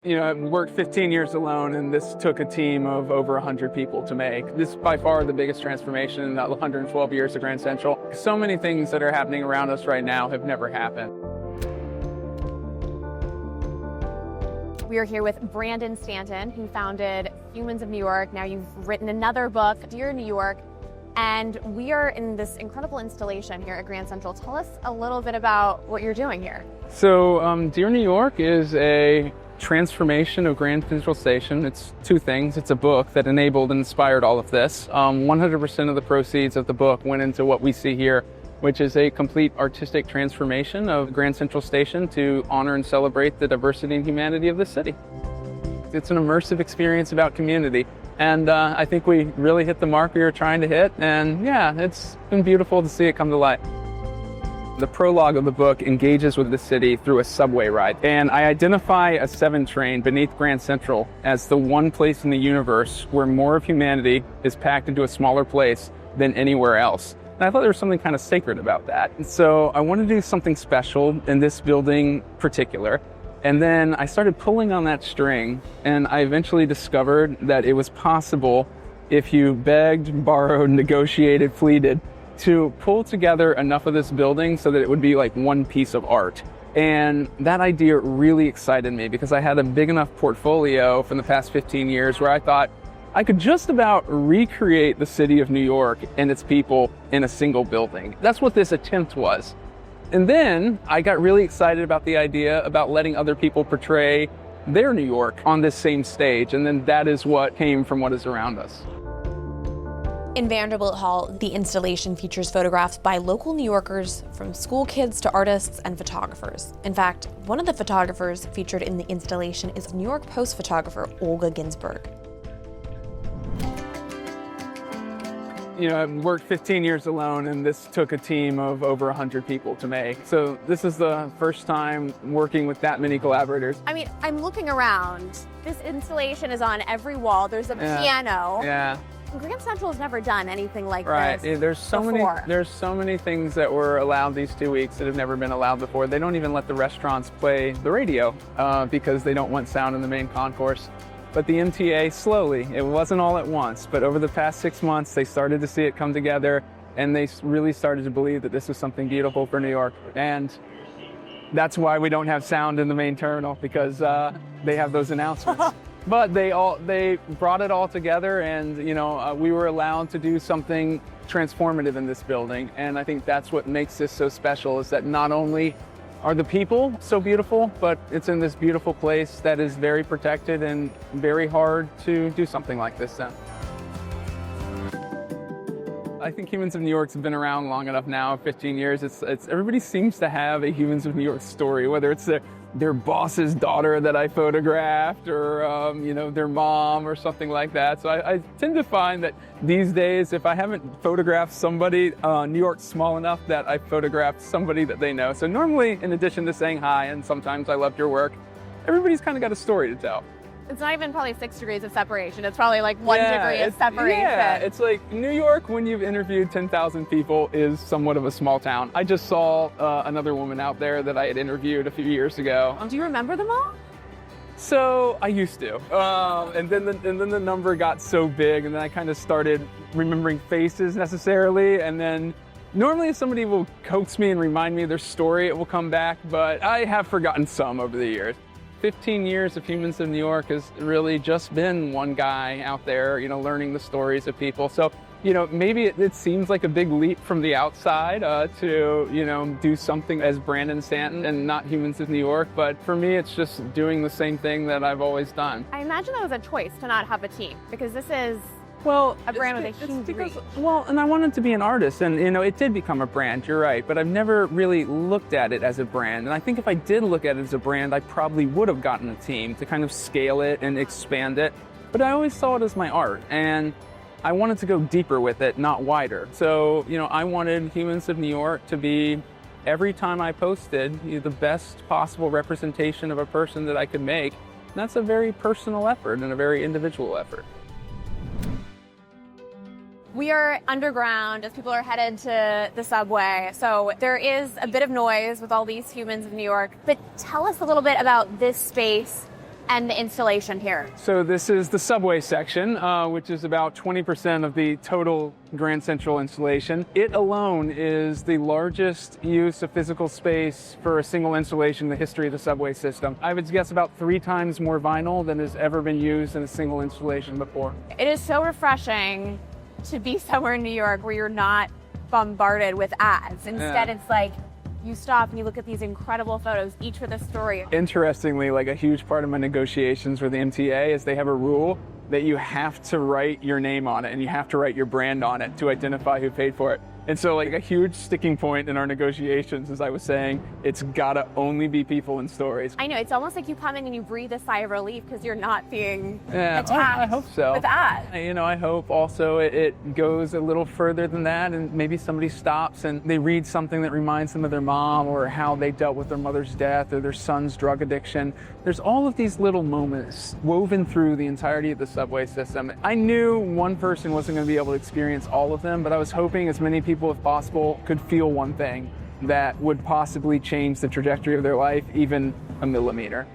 I worked 15 years alone, and this took a team of over 100 people to make. This is by far the biggest transformation in the 112 years of Grand Central. So many things that are happening around us right now have never happened. We are here with Brandon Stanton, who founded Humans of New York. Now you've written another book, Dear New York, and we are in this incredible installation here at Grand Central. Tell us a little bit about what you're doing here. So Dear New York is a transformation of Grand Central Station. It's two things. It's a book that enabled and inspired all of this. 100% of the proceeds of the book went into what we see here, which is a complete artistic transformation of Grand Central Station to honor and celebrate the diversity and humanity of the city. It's an immersive experience about community. And I think we really hit the mark we were trying to hit. And yeah, it's been beautiful to see it come to light. The prologue of the book engages with the city through a subway ride. And I identify a 7 train beneath Grand Central as the one place in the universe where more of humanity is packed into a smaller place than anywhere else. And I thought there was something kind of sacred about that. And so I wanted to do something special in this building particular. And then I started pulling on that string, and I eventually discovered that it was possible, if you begged, borrowed, negotiated, pleaded, to pull together enough of this building so that it would be like one piece of art. And that idea really excited me because I had a big enough portfolio from the past 15 years where I thought I could just about recreate the city of New York and its people in a single building. That's what this attempt was. And then I got really excited about the idea about letting other people portray their New York on this same stage. And then that is what came from what is around us. In Vanderbilt Hall, the installation features photographs by local New Yorkers, from school kids to artists and photographers. In fact, one of the photographers featured in the installation is New York Post photographer Olga Ginsburg. I worked 15 years alone, and this took a team of over 100 people to make. So this is the first time working with that many collaborators. I mean, I'm looking around. This installation is on every wall. There's a piano. Yeah. Grand Central has never done anything like right. this. Yeah, there's so many things that were allowed these 2 weeks that have never been allowed before. They don't even let the restaurants play the radio because they don't want sound in the main concourse. But the MTA, slowly, it wasn't all at once, but over the past 6 months, they started to see it come together, and they really started to believe that this was something beautiful for New York. And that's why we don't have sound in the main terminal, because they have those announcements. But they brought it all together, and we were allowed to do something transformative in this building. And I think that's what makes this so special, is that not only are the people so beautiful, but it's in this beautiful place that is very protected and very hard to do something like this in. I think Humans of New York's been around long enough now, 15 years. It's everybody seems to have a Humans of New York story, whether it's their boss's daughter that I photographed, or their mom or something like that. So I tend to find that these days, if I haven't photographed somebody, New York's small enough that I photographed somebody that they know. So normally, in addition to saying hi and sometimes I loved your work, everybody's kind of got a story to tell. It's not even probably 6 degrees of separation. It's probably like 1 degree of separation. Yeah, it's like New York, when you've interviewed 10,000 people, is somewhat of a small town. I just saw another woman out there that I had interviewed a few years ago. Do you remember them all? So I used to, and then the number got so big, and then I kind of started remembering faces necessarily, and then normally if somebody will coax me and remind me of their story, it will come back, but I have forgotten some over the years. 15 years of Humans of New York has really just been one guy out there, learning the stories of people. So, maybe it seems like a big leap from the outside to, do something as Brandon Stanton and not Humans of New York. But for me, it's just doing the same thing that I've always done. I imagine that was a choice to not have a team, because this is a brand with a huge reach. And I wanted to be an artist, and it did become a brand, you're right, but I've never really looked at it as a brand. And I think if I did look at it as a brand, I probably would have gotten a team to kind of scale it and expand it. But I always saw it as my art, and I wanted to go deeper with it, not wider. So, I wanted Humans of New York to be, every time I posted, the best possible representation of a person that I could make. And that's a very personal effort and a very individual effort. We are underground as people are headed to the subway, so there is a bit of noise with all these Humans of New York. But tell us a little bit about this space and the installation here? So this is the subway section, which is about 20% of the total Grand Central installation. It alone is the largest use of physical space for a single installation in the history of the subway system. I would guess about 3 times more vinyl than has ever been used in a single installation before. It is so refreshing to be somewhere in New York where you're not bombarded with ads. Instead, it's like, you stop and you look at these incredible photos, each with a story. Interestingly, like a huge part of my negotiations with the MTA is they have a rule that you have to write your name on it and you have to write your brand on it to identify who paid for it. And so like a huge sticking point in our negotiations, as I was saying, it's gotta only be people and stories. I know, it's almost like you come in and you breathe a sigh of relief because you're not being attacked I hope so. with ads. You know, I hope also it goes a little further than that, and maybe somebody stops and they read something that reminds them of their mom or how they dealt with their mother's death or their son's drug addiction. There's all of these little moments woven through the entirety of the subway system. I knew one person wasn't going to be able to experience all of them, but I was hoping as many people as possible could feel one thing that would possibly change the trajectory of their life, even a millimeter.